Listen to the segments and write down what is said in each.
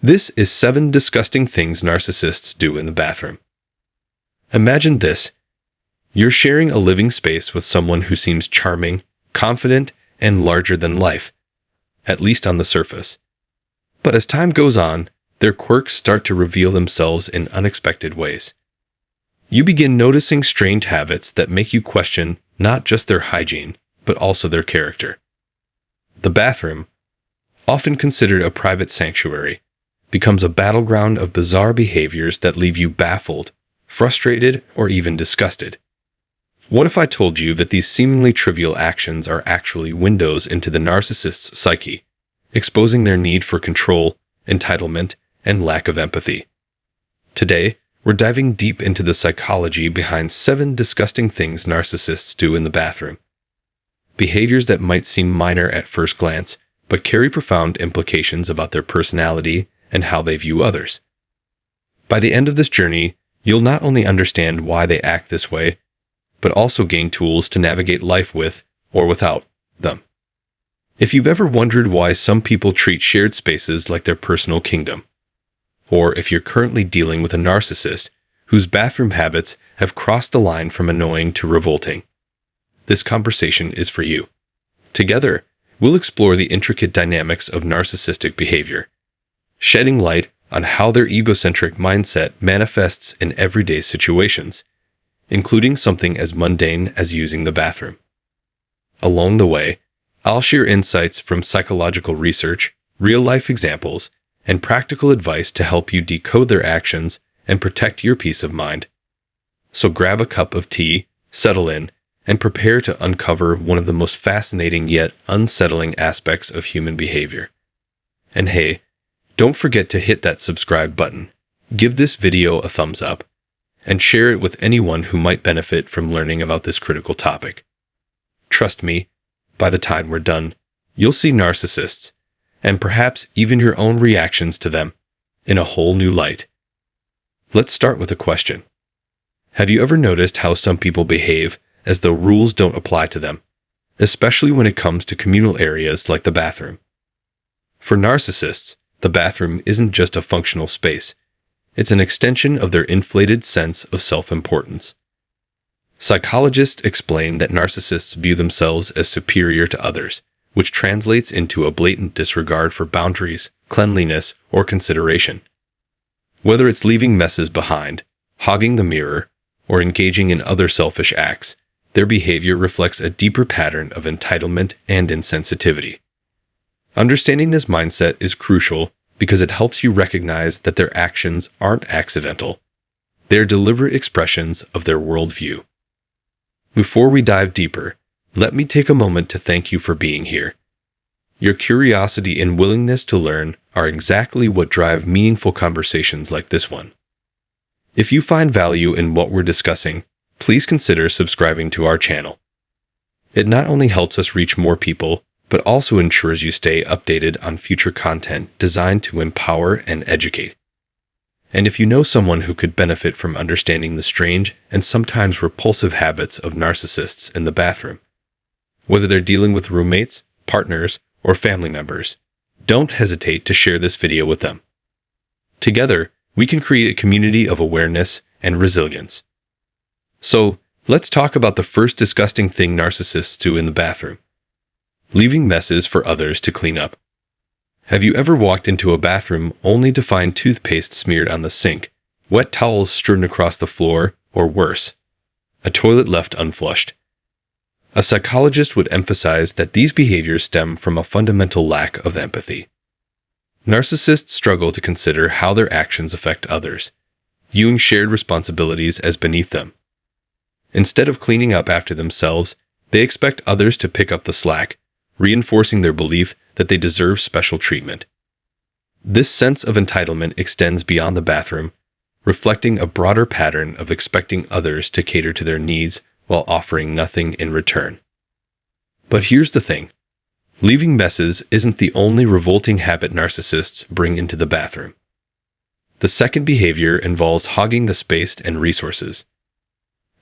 This is 7 disgusting things narcissists do in the bathroom. Imagine this. You're sharing a living space with someone who seems charming, confident, and larger than life, at least on the surface. But as time goes on, their quirks start to reveal themselves in unexpected ways. You begin noticing strange habits that make you question not just their hygiene, but also their character. The bathroom, often considered a private sanctuary, becomes a battleground of bizarre behaviors that leave you baffled, frustrated, or even disgusted. What if I told you that these seemingly trivial actions are actually windows into the narcissist's psyche, exposing their need for control, entitlement, and lack of empathy? Today, we're diving deep into the psychology behind 7 disgusting things narcissists do in the bathroom. Behaviors that might seem minor at first glance, but carry profound implications about their personality and how they view others. By the end of this journey, you'll not only understand why they act this way, but also gain tools to navigate life with or without them. If you've ever wondered why some people treat shared spaces like their personal kingdom, or if you're currently dealing with a narcissist whose bathroom habits have crossed the line from annoying to revolting, this conversation is for you. Together, we'll explore the intricate dynamics of narcissistic behavior, shedding light on how their egocentric mindset manifests in everyday situations, including something as mundane as using the bathroom. Along the way, I'll share insights from psychological research, real-life examples, and practical advice to help you decode their actions and protect your peace of mind. So grab a cup of tea, settle in, and prepare to uncover one of the most fascinating yet unsettling aspects of human behavior. And hey, don't forget to hit that subscribe button, give this video a thumbs up, and share it with anyone who might benefit from learning about this critical topic. Trust me, by the time we're done, you'll see narcissists, and perhaps even your own reactions to them, in a whole new light. Let's start with a question. Have you ever noticed how some people behave as though rules don't apply to them, especially when it comes to communal areas like the bathroom? For narcissists, the bathroom isn't just a functional space. It's an extension of their inflated sense of self-importance. Psychologists explain that narcissists view themselves as superior to others, which translates into a blatant disregard for boundaries, cleanliness, or consideration. Whether it's leaving messes behind, hogging the mirror, or engaging in other selfish acts, their behavior reflects a deeper pattern of entitlement and insensitivity. Understanding this mindset is crucial because it helps you recognize that their actions aren't accidental. They're deliberate expressions of their worldview. Before we dive deeper, let me take a moment to thank you for being here. Your curiosity and willingness to learn are exactly what drive meaningful conversations like this one. If you find value in what we're discussing, please consider subscribing to our channel. It not only helps us reach more people, but also ensures you stay updated on future content designed to empower and educate. And if you know someone who could benefit from understanding the strange and sometimes repulsive habits of narcissists in the bathroom, whether they're dealing with roommates, partners, or family members, don't hesitate to share this video with them. Together, we can create a community of awareness and resilience. So, let's talk about the first disgusting thing narcissists do in the bathroom: leaving messes for others to clean up. Have you ever walked into a bathroom only to find toothpaste smeared on the sink, wet towels strewn across the floor, or worse, a toilet left unflushed? A psychologist would emphasize that these behaviors stem from a fundamental lack of empathy. Narcissists struggle to consider how their actions affect others, viewing shared responsibilities as beneath them. Instead of cleaning up after themselves, they expect others to pick up the slack, reinforcing their belief that they deserve special treatment. This sense of entitlement extends beyond the bathroom, reflecting a broader pattern of expecting others to cater to their needs while offering nothing in return. But here's the thing. Leaving messes isn't the only revolting habit narcissists bring into the bathroom. The second behavior involves hogging the space and resources.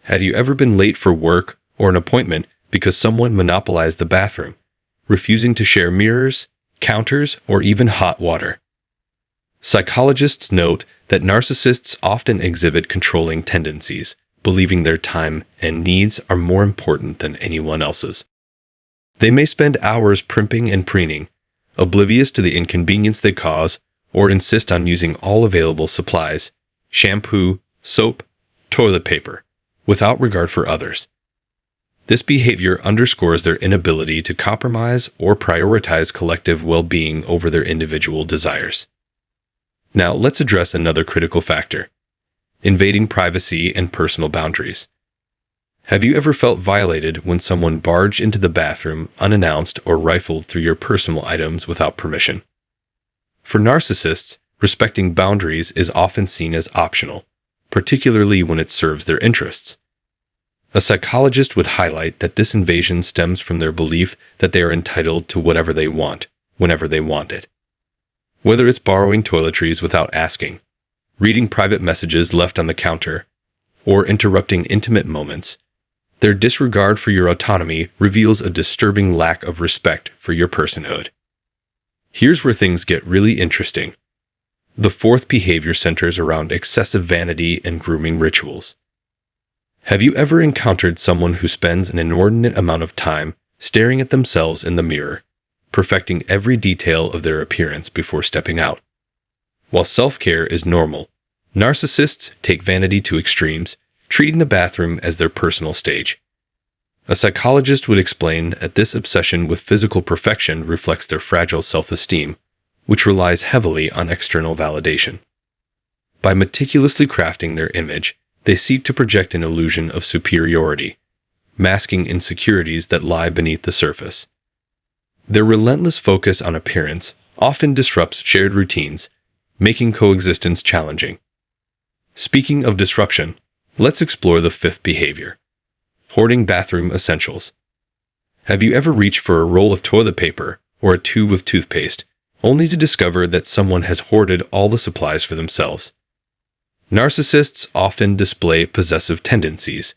Have you ever been late for work or an appointment because someone monopolized the bathroom, refusing to share mirrors, counters, or even hot water? Psychologists note that narcissists often exhibit controlling tendencies, believing their time and needs are more important than anyone else's. They may spend hours primping and preening, oblivious to the inconvenience they cause, or insist on using all available supplies, shampoo, soap, toilet paper, without regard for others. This behavior underscores their inability to compromise or prioritize collective well-being over their individual desires. Now, let's address another critical factor: invading privacy and personal boundaries. Have you ever felt violated when someone barged into the bathroom unannounced or rifled through your personal items without permission? For narcissists, respecting boundaries is often seen as optional, particularly when it serves their interests. A psychologist would highlight that this invasion stems from their belief that they are entitled to whatever they want, whenever they want it. Whether it's borrowing toiletries without asking, reading private messages left on the counter, or interrupting intimate moments, their disregard for your autonomy reveals a disturbing lack of respect for your personhood. Here's where things get really interesting. The fourth behavior centers around excessive vanity and grooming rituals. Have you ever encountered someone who spends an inordinate amount of time staring at themselves in the mirror, perfecting every detail of their appearance before stepping out? While self-care is normal, narcissists take vanity to extremes, treating the bathroom as their personal stage. A psychologist would explain that this obsession with physical perfection reflects their fragile self-esteem, which relies heavily on external validation. By meticulously crafting their image, they seek to project an illusion of superiority, masking insecurities that lie beneath the surface. Their relentless focus on appearance often disrupts shared routines, making coexistence challenging. Speaking of disruption, let's explore the fifth behavior: hoarding bathroom essentials. Have you ever reached for a roll of toilet paper or a tube of toothpaste, only to discover that someone has hoarded all the supplies for themselves? Narcissists often display possessive tendencies,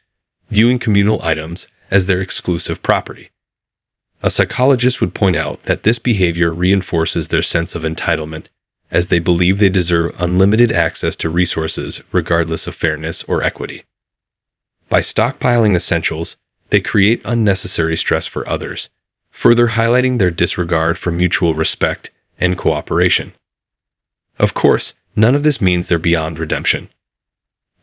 viewing communal items as their exclusive property. A psychologist would point out that this behavior reinforces their sense of entitlement, as they believe they deserve unlimited access to resources regardless of fairness or equity. By stockpiling essentials, they create unnecessary stress for others, further highlighting their disregard for mutual respect and cooperation. Of course, none of this means they're beyond redemption.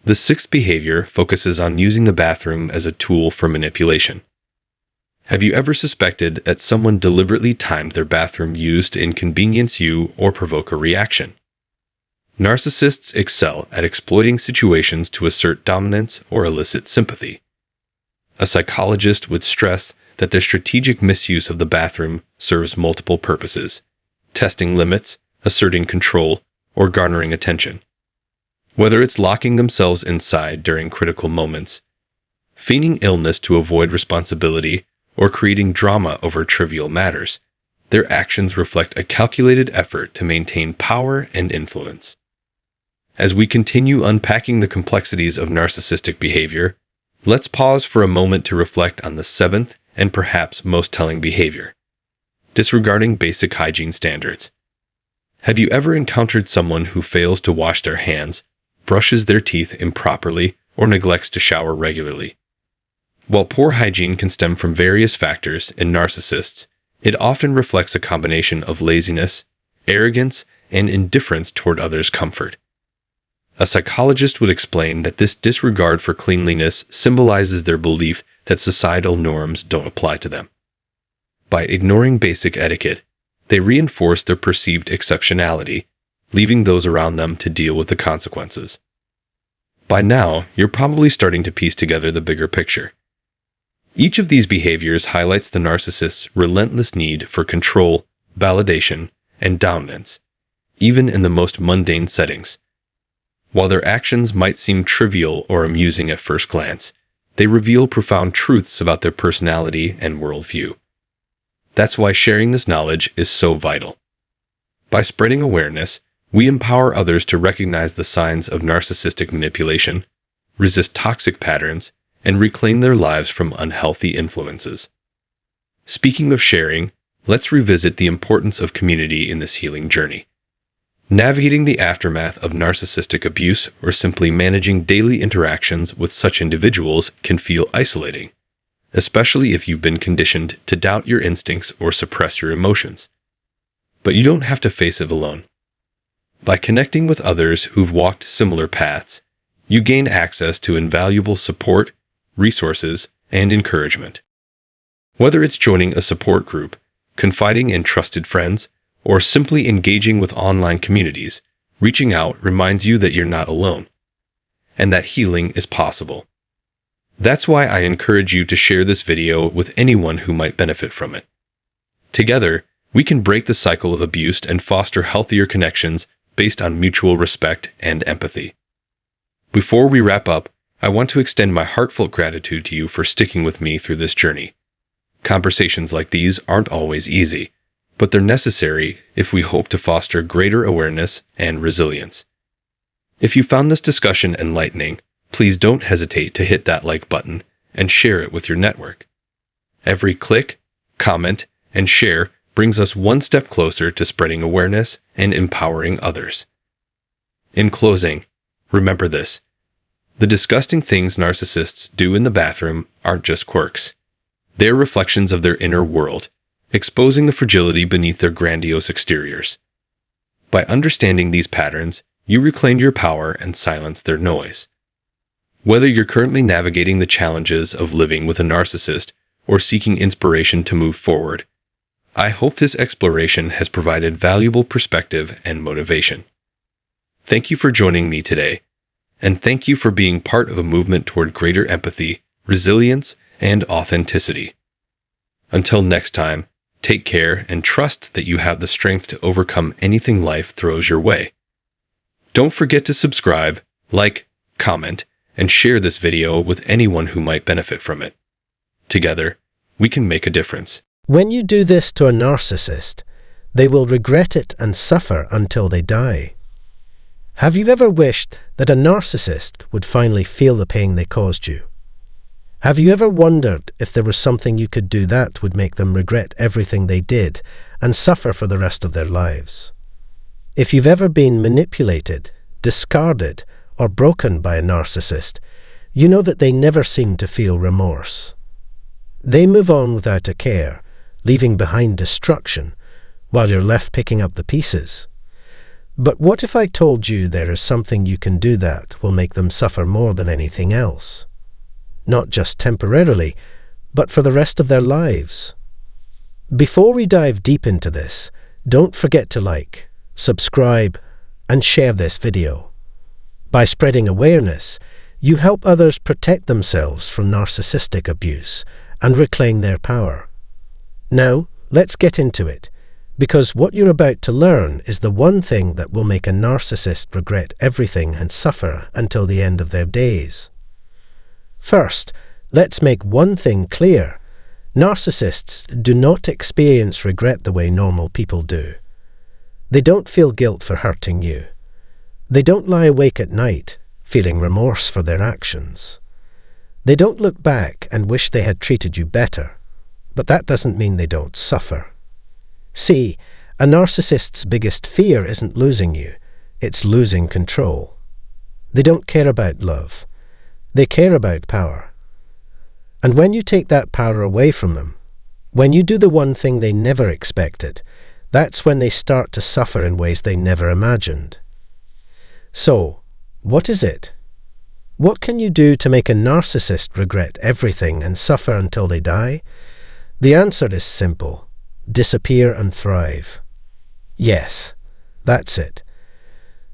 The sixth behavior focuses on using the bathroom as a tool for manipulation. Have you ever suspected that someone deliberately timed their bathroom use to inconvenience you or provoke a reaction? Narcissists excel at exploiting situations to assert dominance or elicit sympathy. A psychologist would stress that their strategic misuse of the bathroom serves multiple purposes: testing limits, asserting control, or garnering attention. Whether it's locking themselves inside during critical moments, feigning illness to avoid responsibility, or creating drama over trivial matters, their actions reflect a calculated effort to maintain power and influence. As we continue unpacking the complexities of narcissistic behavior, let's pause for a moment to reflect on the seventh and perhaps most telling behavior: disregarding basic hygiene standards. Have you ever encountered someone who fails to wash their hands, brushes their teeth improperly, or neglects to shower regularly? While poor hygiene can stem from various factors in narcissists, it often reflects a combination of laziness, arrogance, and indifference toward others' comfort. A psychologist would explain that this disregard for cleanliness symbolizes their belief that societal norms don't apply to them. By ignoring basic etiquette, they reinforce their perceived exceptionality, leaving those around them to deal with the consequences. By now, you're probably starting to piece together the bigger picture. Each of these behaviors highlights the narcissist's relentless need for control, validation, and dominance, even in the most mundane settings. While their actions might seem trivial or amusing at first glance, they reveal profound truths about their personality and worldview. That's why sharing this knowledge is so vital. By spreading awareness, we empower others to recognize the signs of narcissistic manipulation, resist toxic patterns, and reclaim their lives from unhealthy influences. Speaking of sharing, let's revisit the importance of community in this healing journey. Navigating the aftermath of narcissistic abuse or simply managing daily interactions with such individuals can feel isolating, especially if you've been conditioned to doubt your instincts or suppress your emotions. But you don't have to face it alone. By connecting with others who've walked similar paths, you gain access to invaluable support, resources, and encouragement. Whether it's joining a support group, confiding in trusted friends, or simply engaging with online communities, reaching out reminds you that you're not alone, and that healing is possible. That's why I encourage you to share this video with anyone who might benefit from it. Together, we can break the cycle of abuse and foster healthier connections based on mutual respect and empathy. Before we wrap up, I want to extend my heartfelt gratitude to you for sticking with me through this journey. Conversations like these aren't always easy, but they're necessary if we hope to foster greater awareness and resilience. If you found this discussion enlightening, please don't hesitate to hit that like button and share it with your network. Every click, comment, and share brings us one step closer to spreading awareness and empowering others. In closing, remember this: the disgusting things narcissists do in the bathroom aren't just quirks. They're reflections of their inner world, exposing the fragility beneath their grandiose exteriors. By understanding these patterns, you reclaim your power and silence their noise. Whether you're currently navigating the challenges of living with a narcissist or seeking inspiration to move forward, I hope this exploration has provided valuable perspective and motivation. Thank you for joining me today, and thank you for being part of a movement toward greater empathy, resilience, and authenticity. Until next time, take care and trust that you have the strength to overcome anything life throws your way. Don't forget to subscribe, like, comment, and share this video with anyone who might benefit from it. Together, we can make a difference. When you do this to a narcissist, they will regret it and suffer until they die. Have you ever wished that a narcissist would finally feel the pain they caused you? Have you ever wondered if there was something you could do that would make them regret everything they did and suffer for the rest of their lives? If you've ever been manipulated, discarded, or broken by a narcissist, you know that they never seem to feel remorse. They move on without a care, leaving behind destruction, while you're left picking up the pieces. But what if I told you there is something you can do that will make them suffer more than anything else? Not just temporarily, but for the rest of their lives. Before we dive deep into this, don't forget to like, subscribe, and share this video. By spreading awareness, you help others protect themselves from narcissistic abuse and reclaim their power. Now, let's get into it, because what you're about to learn is the one thing that will make a narcissist regret everything and suffer until the end of their days. First, let's make one thing clear. Narcissists do not experience regret the way normal people do. They don't feel guilt for hurting you. They don't lie awake at night, feeling remorse for their actions. They don't look back and wish they had treated you better, but that doesn't mean they don't suffer. See, a narcissist's biggest fear isn't losing you, it's losing control. They don't care about love. They care about power. And when you take that power away from them, when you do the one thing they never expected, that's when they start to suffer in ways they never imagined. So, what is it? What can you do to make a narcissist regret everything and suffer until they die? The answer is simple: disappear and thrive. Yes, that's it.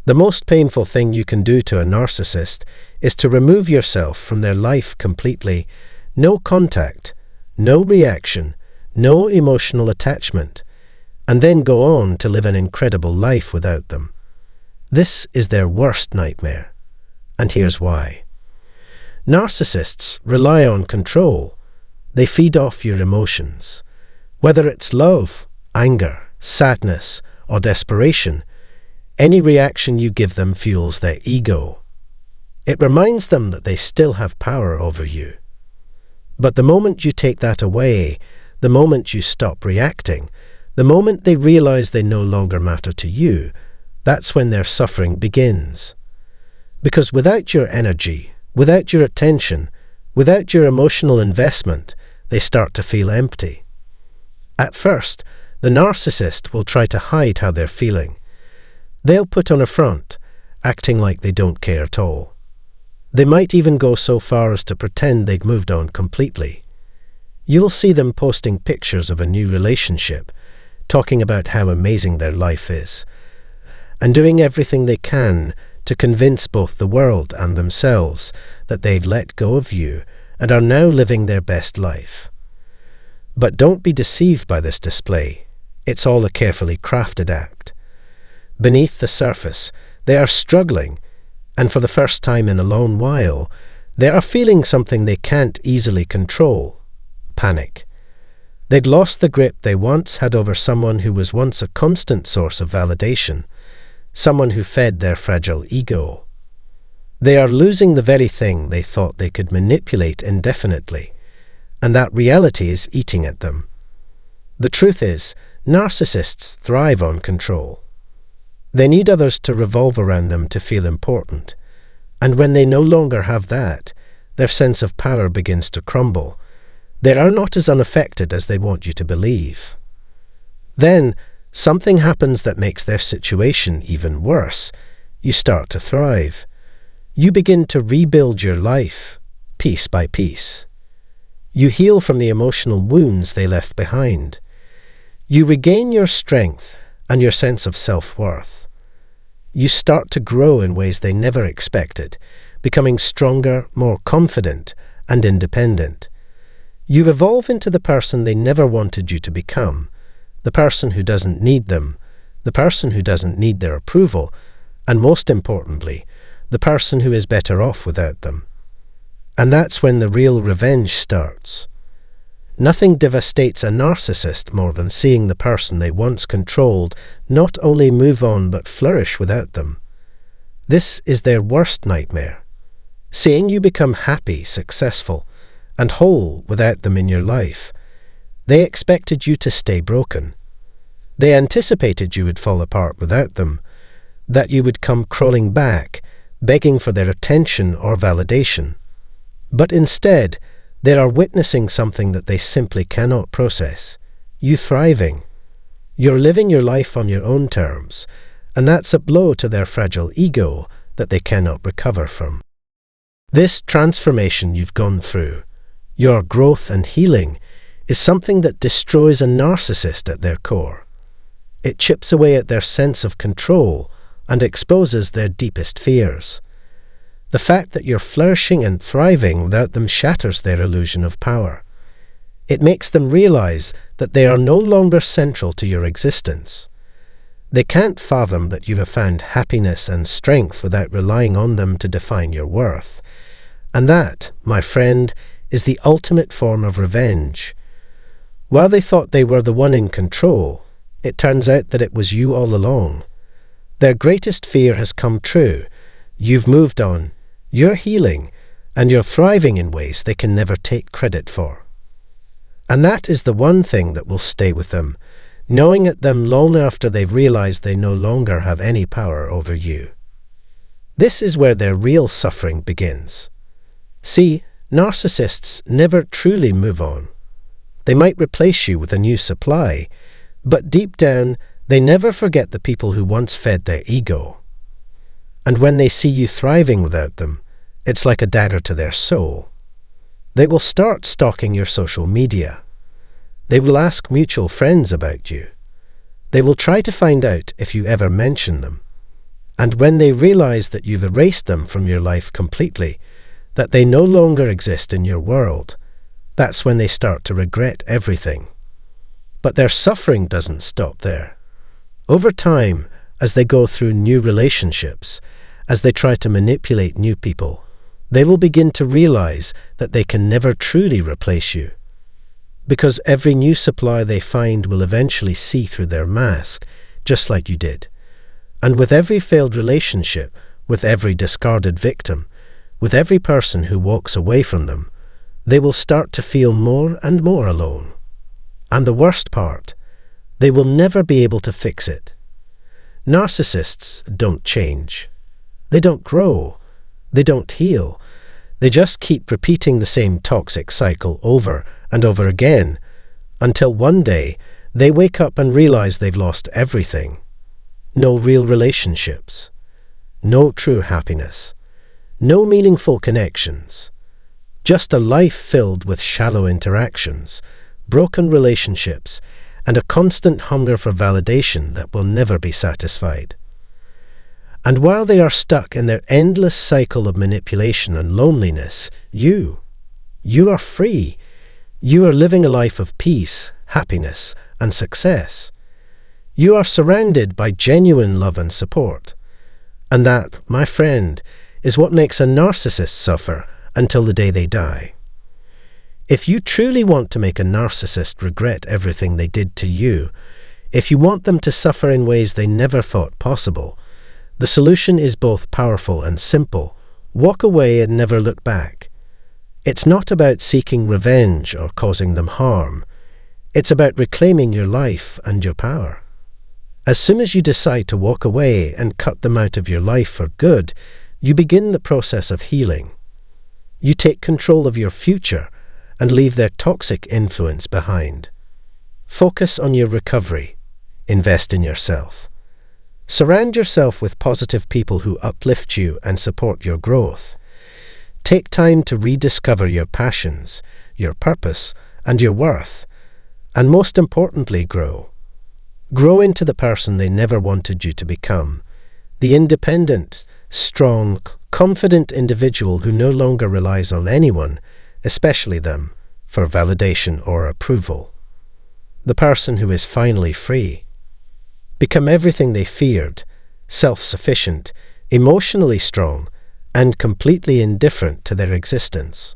The most painful thing you can do to a narcissist is to remove yourself from their life completely. No contact, no reaction, no emotional attachment, and then go on to live an incredible life without them. This is their worst nightmare, and here's why. Narcissists rely on control. They feed off your emotions. Whether it's love, anger, sadness, or desperation, any reaction you give them fuels their ego. It reminds them that they still have power over you. But the moment you take that away, the moment you stop reacting, the moment they realize they no longer matter to you, That's when their suffering begins. Because without your energy, without your attention, without your emotional investment, they start to feel empty. At first, the narcissist will try to hide how they're feeling. They'll put on a front, acting like they don't care at all. They might even go so far as to pretend they've moved on completely. You'll see them posting pictures of a new relationship, talking about how amazing their life is, and doing everything they can to convince both the world and themselves that they've let go of you and are now living their best life. But don't be deceived by this display. It's all a carefully crafted act. Beneath the surface, they are struggling, and for the first time in a long while, they are feeling something they can't easily control: panic. They'd lost the grip they once had over someone who was once a constant source of validation, someone who fed their fragile ego. They are losing the very thing they thought they could manipulate indefinitely, and that reality is eating at them. The truth is, narcissists thrive on control. They need others to revolve around them to feel important, and when they no longer have that, their sense of power begins to crumble. They are not as unaffected as they want you to believe. Then, something happens that makes their situation even worse. You start to thrive. You begin to rebuild your life, piece by piece. You heal from the emotional wounds they left behind. You regain your strength and your sense of self-worth. You start to grow in ways they never expected, becoming stronger, more confident, and independent. You evolve into the person they never wanted you to become, the person who doesn't need them, the person who doesn't need their approval, and most importantly, the person who is better off without them. And that's when the real revenge starts. Nothing devastates a narcissist more than seeing the person they once controlled not only move on but flourish without them. This is their worst nightmare. Seeing you become happy, successful, and whole without them in your life. They expected you to stay broken. They anticipated you would fall apart without them, that you would come crawling back, begging for their attention or validation. But instead, they are witnessing something that they simply cannot process. You thriving. You're living your life on your own terms, and that's a blow to their fragile ego that they cannot recover from. This transformation you've gone through, your growth and healing, is something that destroys a narcissist at their core. It chips away at their sense of control and exposes their deepest fears. The fact that you're flourishing and thriving without them shatters their illusion of power. It makes them realize that they are no longer central to your existence. They can't fathom that you have found happiness and strength without relying on them to define your worth. And that, my friend, is the ultimate form of revenge. While they thought they were the one in control, it turns out that it was you all along. Their greatest fear has come true. You've moved on, you're healing, and you're thriving in ways they can never take credit for. And that is the one thing that will stay with them, knowing at them long after they've realized they no longer have any power over you. This is where their real suffering begins. See, narcissists never truly move on. They might replace you with a new supply, but deep down, they never forget the people who once fed their ego. And when they see you thriving without them, it's like a dagger to their soul. They will start stalking your social media. They will ask mutual friends about you. They will try to find out if you ever mention them. And when they realize that you've erased them from your life completely, that they no longer exist in your world, that's when they start to regret everything. But their suffering doesn't stop there. Over time, as they go through new relationships, as they try to manipulate new people, they will begin to realize that they can never truly replace you. Because every new supply they find will eventually see through their mask, just like you did. And with every failed relationship, with every discarded victim, with every person who walks away from them, they will start to feel more and more alone. And the worst part, they will never be able to fix it. Narcissists don't change. They don't grow. They don't heal. They just keep repeating the same toxic cycle over and over again until one day they wake up and realize they've lost everything. No real relationships. No true happiness. No meaningful connections. Just a life filled with shallow interactions, broken relationships, and a constant hunger for validation that will never be satisfied. And while they are stuck in their endless cycle of manipulation and loneliness, you are free. You are living a life of peace, happiness, and success. You are surrounded by genuine love and support. And that, my friend, is what makes a narcissist suffer until the day they die. If you truly want to make a narcissist regret everything they did to you, if you want them to suffer in ways they never thought possible, the solution is both powerful and simple. Walk away and never look back. It's not about seeking revenge or causing them harm. It's about reclaiming your life and your power. As soon as you decide to walk away and cut them out of your life for good, you begin the process of healing. You take control of your future and leave their toxic influence behind. Focus on your recovery. Invest in yourself. Surround yourself with positive people who uplift you and support your growth. Take time to rediscover your passions, your purpose, and your worth. And most importantly, grow. Grow into the person they never wanted you to become. The independent, strong, confident individual who no longer relies on anyone, especially them, for validation or approval. The person who is finally free. Become everything they feared, self-sufficient, emotionally strong, and completely indifferent to their existence.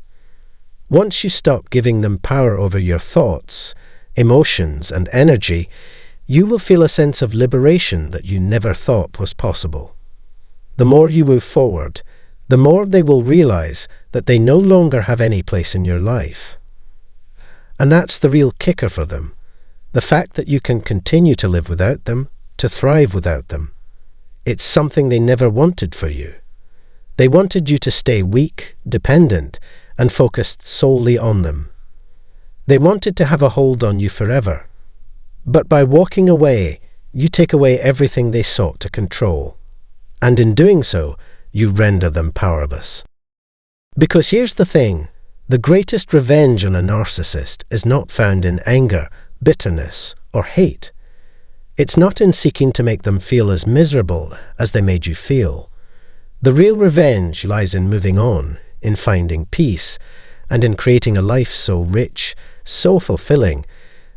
Once you stop giving them power over your thoughts, emotions, and energy, you will feel a sense of liberation that you never thought was possible. The more you move forward, the more they will realize that they no longer have any place in your life. And that's the real kicker for them. The fact that you can continue to live without them, to thrive without them. It's something they never wanted for you. They wanted you to stay weak, dependent, and focused solely on them. They wanted to have a hold on you forever. But by walking away, you take away everything they sought to control. And in doing so, you render them powerless. Because here's the thing, the greatest revenge on a narcissist is not found in anger, bitterness, or hate. It's not in seeking to make them feel as miserable as they made you feel. The real revenge lies in moving on, in finding peace, and in creating a life so rich, so fulfilling,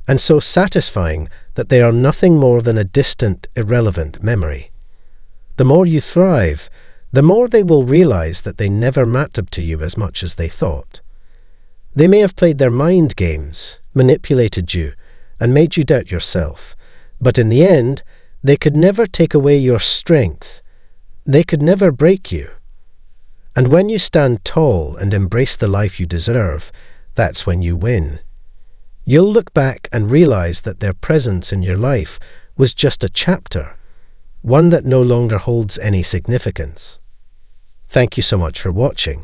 and so satisfying that they are nothing more than a distant, irrelevant memory. The more you thrive, the more they will realize that they never mattered to you as much as they thought. They may have played their mind games, manipulated you, and made you doubt yourself, but in the end, they could never take away your strength. They could never break you. And when you stand tall and embrace the life you deserve, that's when you win. You'll look back and realize that their presence in your life was just a chapter, one that no longer holds any significance. Thank you so much for watching.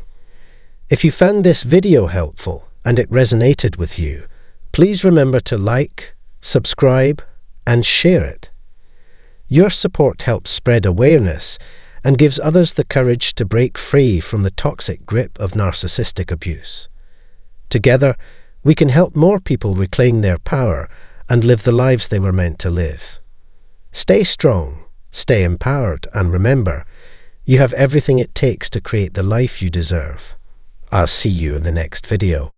If you found this video helpful and it resonated with you, please remember to like, subscribe, and share it. Your support helps spread awareness and gives others the courage to break free from the toxic grip of narcissistic abuse. Together, we can help more people reclaim their power and live the lives they were meant to live. Stay strong, stay empowered, and remember, you have everything it takes to create the life you deserve. I'll see you in the next video.